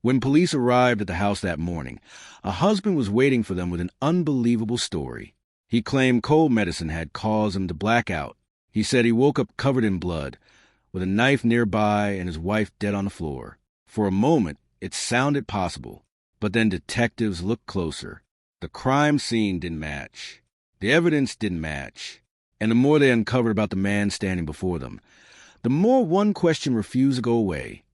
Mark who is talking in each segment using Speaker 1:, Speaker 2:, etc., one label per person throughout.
Speaker 1: When police arrived at the house that morning, a husband was waiting for them with an unbelievable story. He claimed cold medicine had caused him to black out. He said he woke up covered in blood, with a knife nearby and his wife dead on the floor. For a moment, it sounded possible, but then detectives looked closer. The crime scene didn't match. The evidence didn't match. And the more they uncovered about the man standing before them, the more one question refused to go away.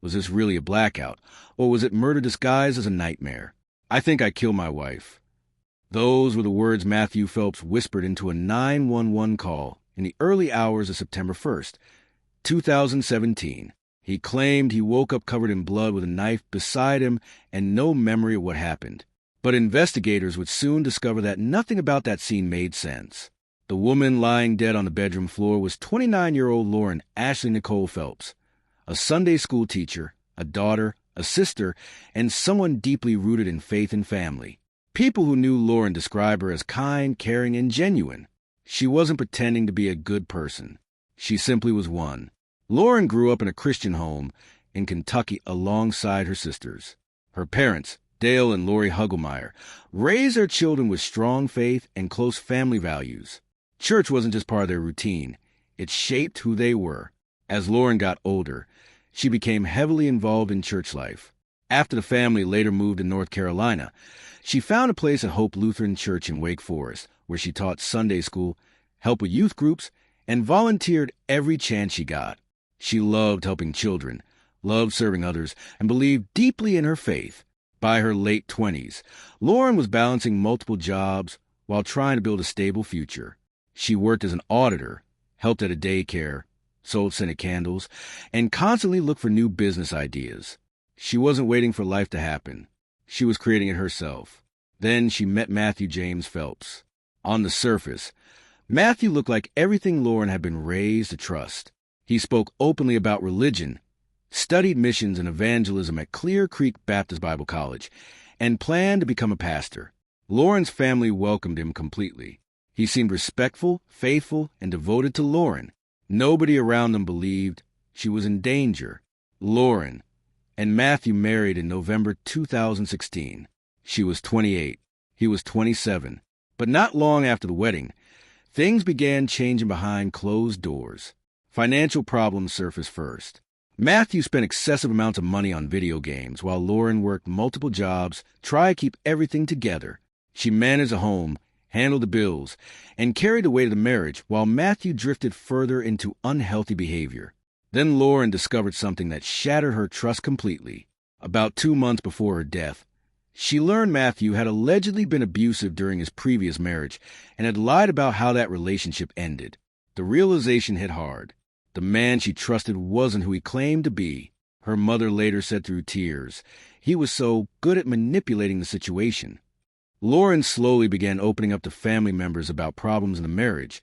Speaker 1: Was this really a blackout, or was it murder disguised as a nightmare? I think I killed my wife. Those were the words Matthew Phelps whispered into a 911 call in the early hours of September 1st, 2017. He claimed he woke up covered in blood with a knife beside him and no memory of what happened. But investigators would soon discover that nothing about that scene made sense. The woman lying dead on the bedroom floor was 29-year-old Lauren Ashley Nicole Phelps, a Sunday school teacher, a daughter, a sister, and someone deeply rooted in faith and family. People who knew Lauren described her as kind, caring, and genuine. She wasn't pretending to be a good person. She simply was one. Lauren grew up in a Christian home in Kentucky alongside her sisters. Her parents, Dale and Lori Hugglemeyer, raised their children with strong faith and close family values. Church wasn't just part of their routine. It shaped who they were. As Lauren got older, she became heavily involved in church life. After the family later moved to North Carolina, she found a place at Hope Lutheran Church in Wake Forest, where she taught Sunday school, helped with youth groups, and volunteered every chance she got. She loved helping children, loved serving others, and believed deeply in her faith. By her late 20s, Lauren was balancing multiple jobs while trying to build a stable future. She worked as an auditor, helped at a daycare, sold scented candles, and constantly looked for new business ideas. She wasn't waiting for life to happen. She was creating it herself. Then she met Matthew James Phelps. On the surface, Matthew looked like everything Lauren had been raised to trust. He spoke openly about religion, studied missions and evangelism at Clear Creek Baptist Bible College, and planned to become a pastor. Lauren's family welcomed him completely. He seemed respectful, faithful, and devoted to Lauren. Nobody around them believed she was in danger. Lauren and Matthew married in November 2016. She was 28. He was 27. But not long after the wedding, things began changing behind closed doors. Financial problems surfaced first. Matthew spent excessive amounts of money on video games while Lauren worked multiple jobs, tried to keep everything together. She managed a home, handled the bills, and carried the weight of the marriage while Matthew drifted further into unhealthy behavior. Then Lauren discovered something that shattered her trust completely. About 2 months before her death, she learned Matthew had allegedly been abusive during his previous marriage and had lied about how that relationship ended. The realization hit hard. The man she trusted wasn't who he claimed to be. Her mother later said through tears, he was so good at manipulating the situation. Lauren slowly began opening up to family members about problems in the marriage,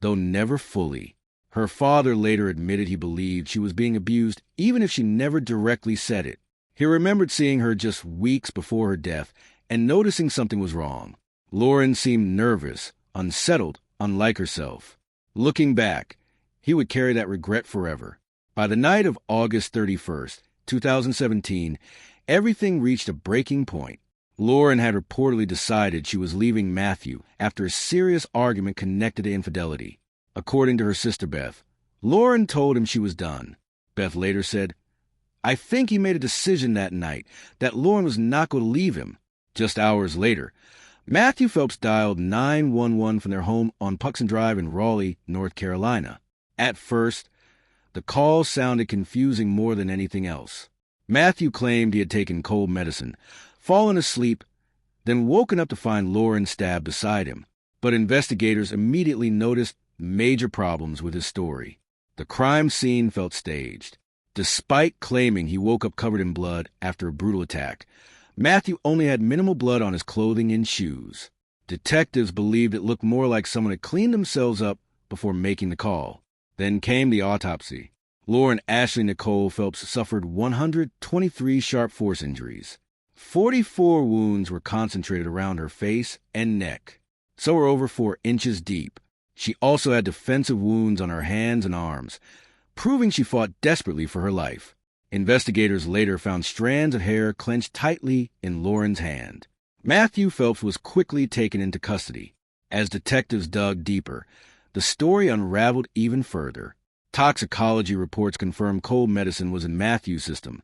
Speaker 1: though never fully. Her father later admitted he believed she was being abused even if she never directly said it. He remembered seeing her just weeks before her death and noticing something was wrong. Lauren seemed nervous, unsettled, unlike herself. Looking back, he would carry that regret forever. By the night of August 31st, 2017, everything reached a breaking point. Lauren had reportedly decided she was leaving Matthew after a serious argument connected to infidelity. According to her sister Beth, Lauren told him she was done. Beth later said, I think he made a decision that night that Lauren was not going to leave him. Just hours later, Matthew Phelps dialed 911 from their home on Puxon Drive in Raleigh, North Carolina. At first, the call sounded confusing more than anything else. Matthew claimed he had taken cold medicine, fallen asleep, then woken up to find Lauren stabbed beside him. But investigators immediately noticed major problems with his story. The crime scene felt staged. Despite claiming he woke up covered in blood after a brutal attack, Matthew only had minimal blood on his clothing and shoes. Detectives believed it looked more like someone had cleaned themselves up before making the call. Then came the autopsy. Lauren Ashley Nicole Phelps suffered 123 sharp force injuries. 44 wounds were concentrated around her face and neck. So were over 4 inches deep. She also had defensive wounds on her hands and arms, proving she fought desperately for her life. Investigators later found strands of hair clenched tightly in Lauren's hand. Matthew Phelps was quickly taken into custody. As detectives dug deeper, the story unraveled even further. Toxicology reports confirmed cold medicine was in Matthew's system,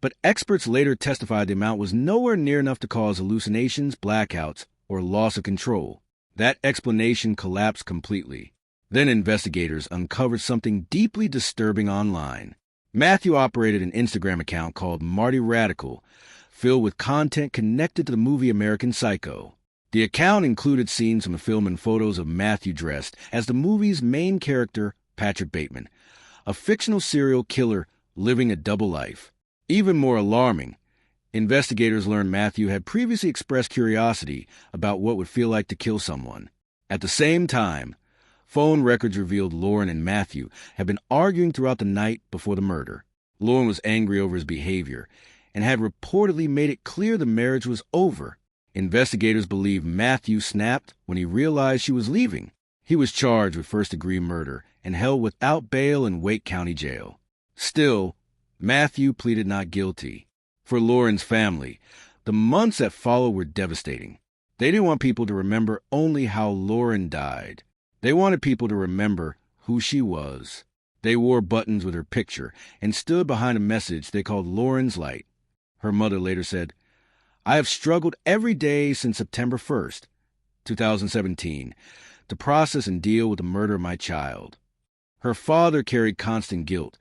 Speaker 1: but experts later testified the amount was nowhere near enough to cause hallucinations, blackouts, or loss of control. That explanation collapsed completely. Then investigators uncovered something deeply disturbing online. Matthew operated an Instagram account called Marty Radical, filled with content connected to the movie American Psycho. The account included scenes from the film and photos of Matthew dressed as the movie's main character, Patrick Bateman, a fictional serial killer living a double life. Even more alarming, investigators learned Matthew had previously expressed curiosity about what would feel like to kill someone. At the same time, phone records revealed Lauren and Matthew had been arguing throughout the night before the murder. Lauren was angry over his behavior and had reportedly made it clear the marriage was over. Investigators believe Matthew snapped when he realized she was leaving. He was charged with first-degree murder and held without bail in Wake County Jail. Still, Matthew pleaded not guilty. For Lauren's family, the months that followed were devastating. They didn't want people to remember only how Lauren died. They wanted people to remember who she was. They wore buttons with her picture and stood behind a message they called Lauren's Light. Her mother later said, "I have struggled every day since September 1st, 2017, to process and deal with the murder of my child." Her father carried constant guilt,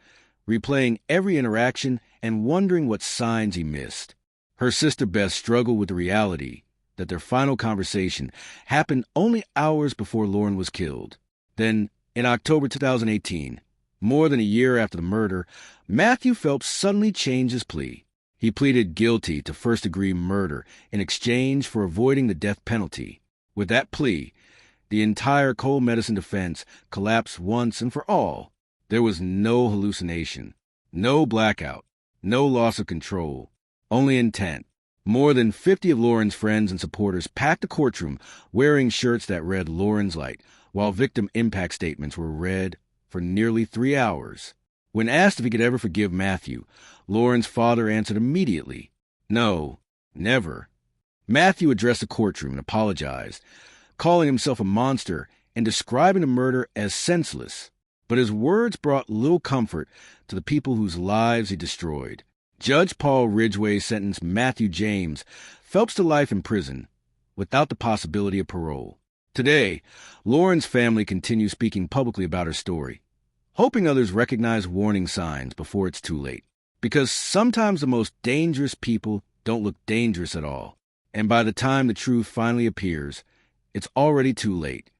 Speaker 1: replaying every interaction and wondering what signs he missed. Her sister Beth struggled with the reality that their final conversation happened only hours before Lauren was killed. Then, in October 2018, more than a year after the murder, Matthew Phelps suddenly changed his plea. He pleaded guilty to first-degree murder in exchange for avoiding the death penalty. With that plea, the entire cold medicine defense collapsed once and for all. There was no hallucination, no blackout, no loss of control, only intent. More than 50 of Lauren's friends and supporters packed the courtroom wearing shirts that read Lauren's Light, while victim impact statements were read for nearly 3 hours. When asked if he could ever forgive Matthew, Lauren's father answered immediately, "No, never." Matthew addressed the courtroom and apologized, calling himself a monster and describing the murder as senseless. But his words brought little comfort to the people whose lives he destroyed. Judge Paul Ridgway sentenced Matthew James Phelps to life in prison, without the possibility of parole. Today, Lauren's family continues speaking publicly about her story, hoping others recognize warning signs before it's too late. Because sometimes the most dangerous people don't look dangerous at all. And by the time the truth finally appears, it's already too late.